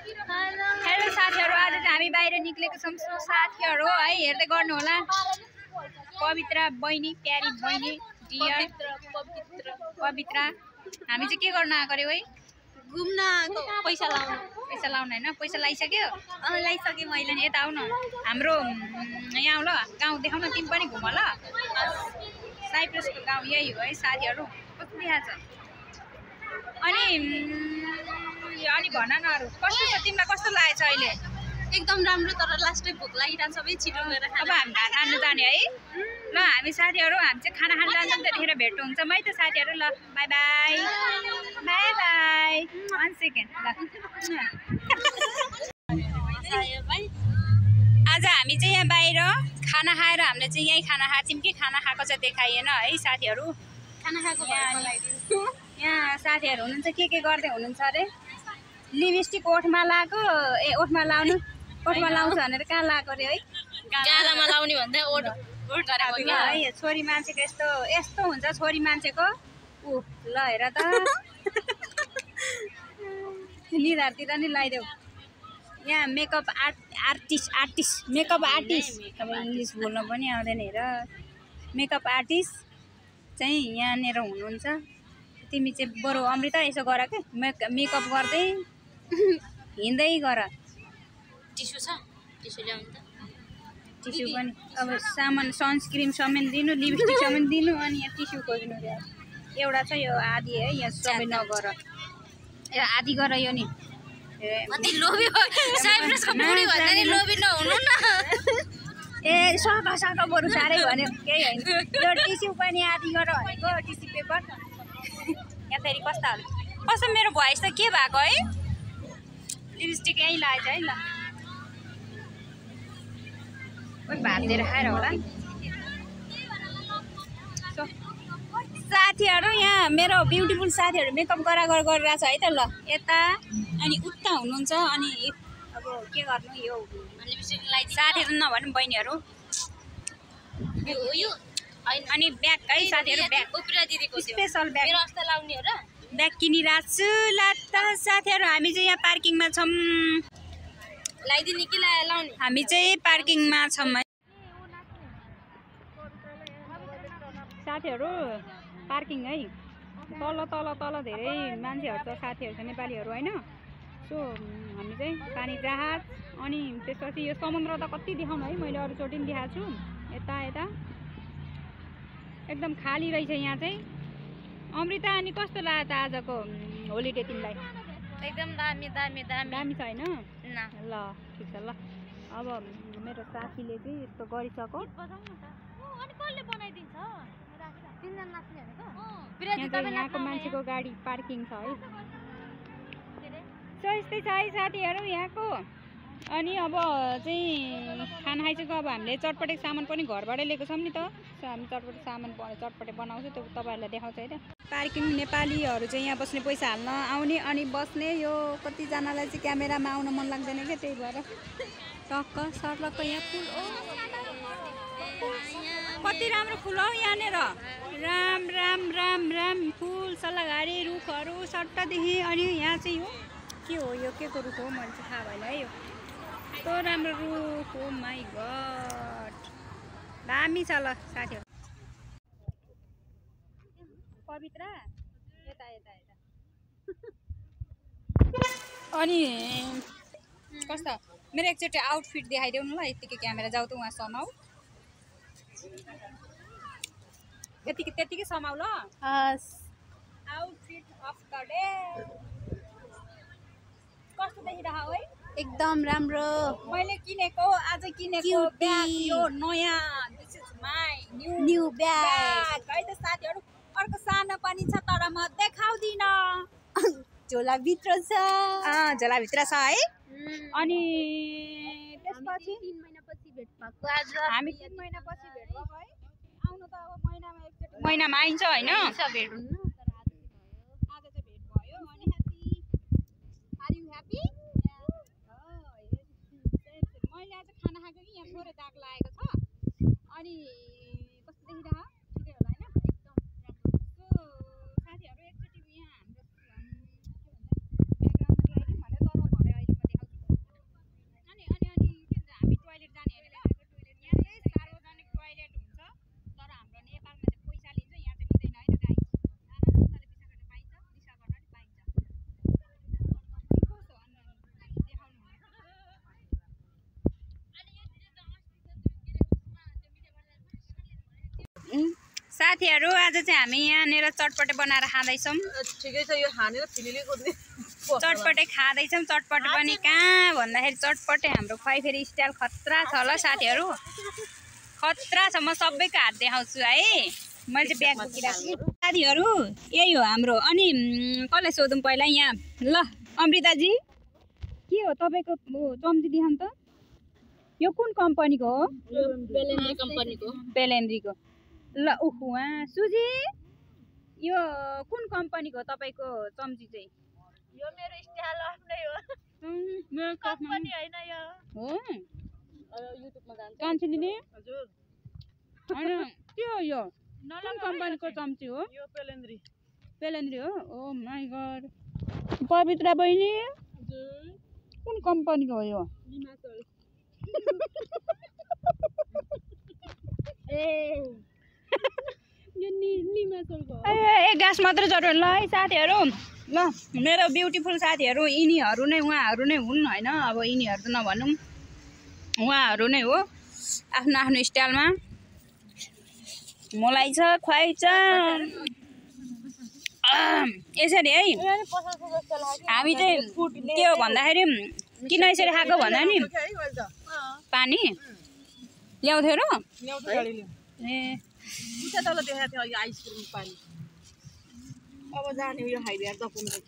Hello साथीहरु, आज चाहिँ हामी बाहिर निक्लेको छौं साथीहरु है, हेर्दै गर्नु होला। पवित्रा बहिनी, प्यारी बहिनी, डियर पवित्रा। हामी चाहिँ के गर्न आएको रे है? घुम्न आएको, पैसा लाउन। पैसा लाउन हैन, पैसा लाइसक्यो? लाइसके मैले। अनि यता आउ न, हाम्रो यहाँ आउ ल, गाउँ देखाउन, तिमी पनि घुम ल। साइप्रसको गाउँ यही हो है साथीहरु। कस्तो देखाछ? अनि भन न अरु, कस्तो छ तिमीलाई, कस्तो लागेछ अहिले? एकदम राम्रो, तर लास्टै भोक लागिरहन्छ, सबै छिटो गएर अब हामी भात हाल्नु जाने है। ल हामी साथीहरु, हामी चाहिँ खाना खान जान्छौँ, त्यतिखेर भेट हुन्छ है त साथीहरु। ल bye bye bye bye. 1 second ल। आज हामी चाहिँ यहाँ बाहिर खाना खाएर, हामीले चाहिँ यही खाना खान्छौँ कि खाना खाएको चाहिँ देखाइएन है साथीहरु। खाना खाएको यहाँ साथीहरु हुनुहुन्छ, के गर्दै हुनुहुन्छ अरे? लिपस्टिक ओठमा लाएको, ओठमा लाउनु, ओठमा लाउँछ भनेर कहाँ लाएको रे है? गालामा लाउने भन्दा ओठ गरेको है। छोरी मान्छेको यस्तो हुन्छ छोरी मान्छेको। ल हेर त, निधारतिर नि लगाइदेऊ। यहाँ मेकअप आर्टिस्ट मेकअप आर्टिस्ट, अब इङ्ग्लिस बोल्न पनि आउँदैन। हेर, मेकअप आर्टिस्ट चाहिँ यहाँनिर हुनुहुन्छ। तिमी चाहिँ बरु अमृता यसो गर के, मेकअप गर्दै हिँड्दै गर। टिस्यु छ? टिस्यु ल्याउनु त। टिस्यु पनि अब सामान, सनस्क्रिम समेत दिनु, लिपस्टिक समेत दिनु, अनि यहाँ टिस्यु खोज्नु। एउटा छ यो आधी है, यहाँ सबै नगर, आधी गर यो नि। अति लोभी हो साइप्रसको बुढी भन्दा नि लोभी नहुनु न। सका बरु साह्रै भन्यो, केही होइन। यो टिस्यु पनि आधी गर भनेको, टिस्यु पेपर। यहाँ फेरि कस्तो मेरो भोइस त के भएको है? लिपस्टिक यहीँ लगाएछ है। ल भात दिएर खाएर होला साथीहरु। यहाँ मेरो ब्युटिफुल साथीहरु मेकअप गरिरहेछ है त। ल यता अनि उता हुनुहुन्छ। अनि अब के गर्नु, यो साथीहरु नभन्नु बहिनीहरु। अनि ब्याग है साथीहरु, ब्याग स्पेशल ब्याग मेरो अस्ता लाउने हो र? ब्याग किनिरहेको छु। ल त साथीहरु, हामी चाहिँ यहाँ पार्किङमा छौँ। लाइदिने कि लाउने? हामी चाहिँ पार्किङमा छौँ है साथीहरु। पार्किङ है, तल धेरै मान्छेहरु छ, साथीहरु छ, नेपालीहरु हैन। सो हामी चाहिँ पानी जहाज, अनि त्यसपछि यो समुद्र त कति देखाउनु है, मैले अरूचोटि पनि देखाएको छु। यता एकदम खाली रहेछ यहाँ चाहिँ। अमृता, अनि कस्तो लाग्यो त आजको होलिडे तिमीलाई? एकदम दामी छ हैन? ल ठिक छ। ल अब मेरो साथीले चाहिँ यस्तो गरिसक्यो। अनि कसले बनाइदिन्छ? यहाँको मान्छेको गाडी पार्किङ छ है। सो यस्तै छ है साथीहरु यहाँको। अनि अब चाहिँ खाना खाइसक्यो। अब हामीले चटपटे सामान पनि घरबाटै लिएको छौँ नि त। सो हामी चटपटे सामान चटपटे बनाउँछौँ, त्यो तपाईँहरूलाई देखाउँछ है त। पार्किङ नेपालीहरू चाहिँ यहाँ बस्ने, पैसा हाल्न आउने अनि बस्ने। यो कतिजनालाई चाहिँ क्यामेरामा आउन मन लाग्दैन क्या, त्यही भएर टक्क सर्लक्क यहाँ फुल। कति राम्रो फुल हौ यहाँनिर। राम राम राम राम फुल, सल्लाघारी रुखहरू सट्टदेखि। अनि यहाँ चाहिँ यो के हो, यो के को रुख हो मैले चाहिँ थाहा भएन है। यो कस्तो राम्रो रुख, ओ माई गड, दामी छ। ल साथीहरु, पवित्रा यता अनि कस्तो मेरो एकचोटि आउटफिट देखाइदेऊ न ल। यतिकै क्यामेरा जाऊ त उहाँ समाउ, त्यतिकै समाउ ल। आउटफिट अफ द डे कस्तो देखिरहेको है? एकदम राम्रो। मैले किनेको, आज किनेको ब्याग यो नयाँ। This is my new bag है त साथीहरु। अर्को सानो पनि छ, तर म देखाउँदिन। झोलाभित्र छ। झोलाभित्र छ है। अनि त्यसपछि 3 महिनापछि भेट भएको आज। हामी 3 महिनापछि भेट भएको है। आउनु त अब महिनामा एकचोटि, महिनामा आइन्छ हैन? भेट हुन्न, आज चाहिँ भेट भयो। अनि आर यु ह्यापी? मैले आज खाना खाएको कि यहाँ थोरै दाग लागेको छ। अनि कस्तो देखिरहेको? ठिकै होला हैन? एकदम राम्रो। सो साथीहरु एकचोटि यहाँ हाम्रो के भन्छ ब्याकग्राउन्डमा ल्याइदिउँ भने, तर भरे अहिले म देखाउँछु। साथीहरू आज चाहिँ हामी यहाँनिर चटपटे बनाएर खाँदैछौँ। ठिकै छ यो हानेर फिलिले कुद्ने चटपटे खाँदैछौँ। चटपटे पनि कहाँ भन्दाखेरि चटपटे हाम्रो खुवाइ फेरि स्टाइल खतरा छ ल साथीहरू, खतरा छ। म सबैको हात देखाउँछु है। मैले चाहिँ ब्याग बोकिरहेको साथीहरू यही हो हाम्रो। अनि कसलाई सोधौँ पहिला यहाँ ल अमृताजी के हो तपाईँको चम्ची देखाउँ त? यो कुन कम्पनीको हो? पेलेन्द्रीको। ल उखु सुजी यो कुन कम्पनीको हो तपाईँको चम्ची चाहिँ? यो मेरो स्टाइल आफ्नै हो, मेरो कम्पनी हैन यो हो। युट्युबमा जान्छ कान्छी दिदी हजुर। हैन के हो यो? कुन कम्पनीको चम्ची हो? यो पेलेन्द्री हो। Oh my God. पवित्रा बहिनी हजुर। कुन कम्पनीको हो यो? लिमासोल। यो लिमासोलको हो। ए गाँस मात्रै जरुरी ल है साथीहरू। ल मेरो ब्युटिफुल साथीहरू यिनीहरू नै उहाँहरू नै हुन् होइन। अब यिनीहरू त नभनौँ, उहाँहरू नै हो आफ्नो आफ्नो स्टाइलमा। मलाई छ खुवाइ छ यसरी है। हामी चाहिँ के हो भन्दाखेरि किन यसरी खाएको भन्दा नि पानी ल्याउँथ्यो र ए उता तल देखाएको थियो यो आइसक्रिम पानी। अब जाने यो हाइवे दपुनु पर्छ।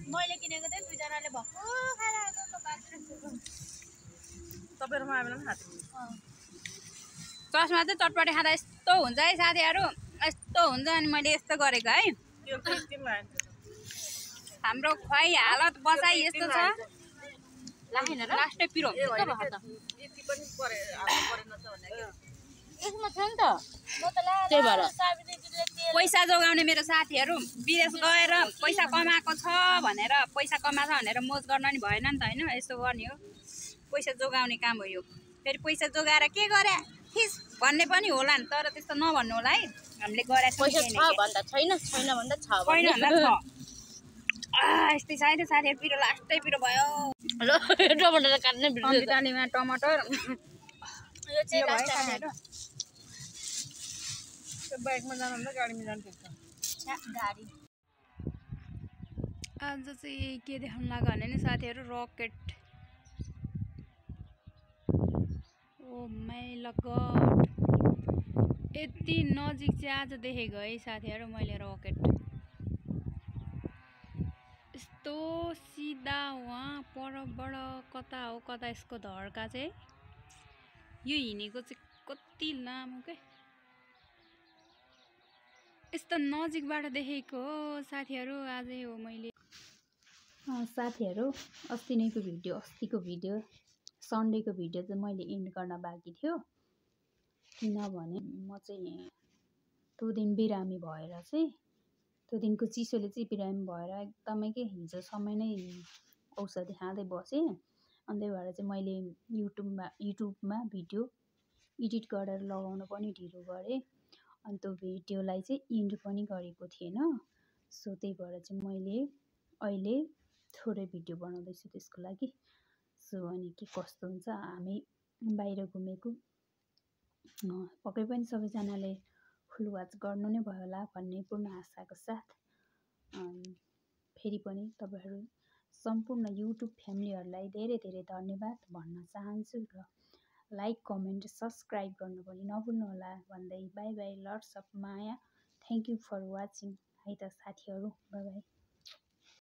मैले किनेको थिएँ दुईजनाले भक्कु खाएर आएको तपाईँहरूमा आएर पनि खाएको चस्मा चाहिँ चटपटे खाँदा यस्तो हुन्छ है साथीहरू, यस्तो हुन्छ। अनि मैले यस्तो गरेको है। त्यो क्रिम लाएन हाम्रो खुवाइ हालत बसाइ यस्तो छ। लास्टै पिरो यति पनि परेन छ भने यसमा छ नि त। म त ला त्यही भएर पैसा जोगाउने मेरो साथीहरू विदेश गएर पैसा कमाएको छ भनेर, पैसा कमाएको छ भनेर मोज गर्न नि भएन नि त होइन। यसो गर्ने हो, पैसा जोगाउने काम हो यो। फेरि पैसा जोगाएर के गरे थिस् भन्ने पनि होला नि, तर त्यस्तो नभन्नु होला है। हामीले गरेको पैसा छ भन्दा छैन, छैन भन्दा छ छैन भन्दा छ। यस्तै छ है त साथीहरू। पिरो लास्टै पिरो भयो। ल टमाटर काट्ने अमृतालीमा टमाटर यो चाहिँ लास्ट साथीहरू। त्यो बाइकमा जानुहुँदा गाडीमा जानु ठिक छ। गाडी आज चाहिँ के देखाउनु लाग्यो भने नि साथीहरू रकेट। ओ माय गॉड यति नजिक चाहिँ आज देखेको है साथीहरू मैले रकेट। यस्तो सिधा वहाँ परबाट कता हो कता यसको धड्का चाहिँ। यो हिँडेको चाहिँ कति लामो के, यस्तो नजिकबाट देखेको हो साथीहरू आजै हो मैले। साथीहरू अस्तिको भिडियो सन्डेको भिडियो चाहिँ मैले एन्ड गर्न बाँकी थियो। किनभने म चाहिँ त्यो दिन बिरामी भएर चाहिँ त्यो दिनको चिसोले चाहिँ बिरामी भएर एकदमै के हिजोसम्म नै औषधि खाँदै बसेँ। अनि त्यही भएर चाहिँ मैले युट्युबमा भिडियो एडिट गरेर लगाउन पनि ढिलो गरेँ। अनि त्यो भिडियोलाई चाहिँ एन्ड पनि गरेको थिएन। सो त्यही भएर चाहिँ मैले अहिले थोरै भिडियो बनाउँदैछु त्यसको लागि। सो अनि के कस्तो हुन्छ, हामी बाहिर घुमेको पक्कै पनि सबैजनाले फुल वाच गर्नु नै भयो होला भन्ने पूर्ण आशाको साथ फेरि पनि तपाईँहरू सम्पूर्ण युट्युब फ्यामिलीहरूलाई धेरै धेरै धन्यवाद भन्न चाहन्छु। र लाइक कमेन्ट सब्सक्राइब गर्नु पनि नभुल्नु होला भन्दै बाई बाई, लट्स अफ माया, थ्याङ्क यू फर वाचिङ है त साथीहरू, बाई बाई।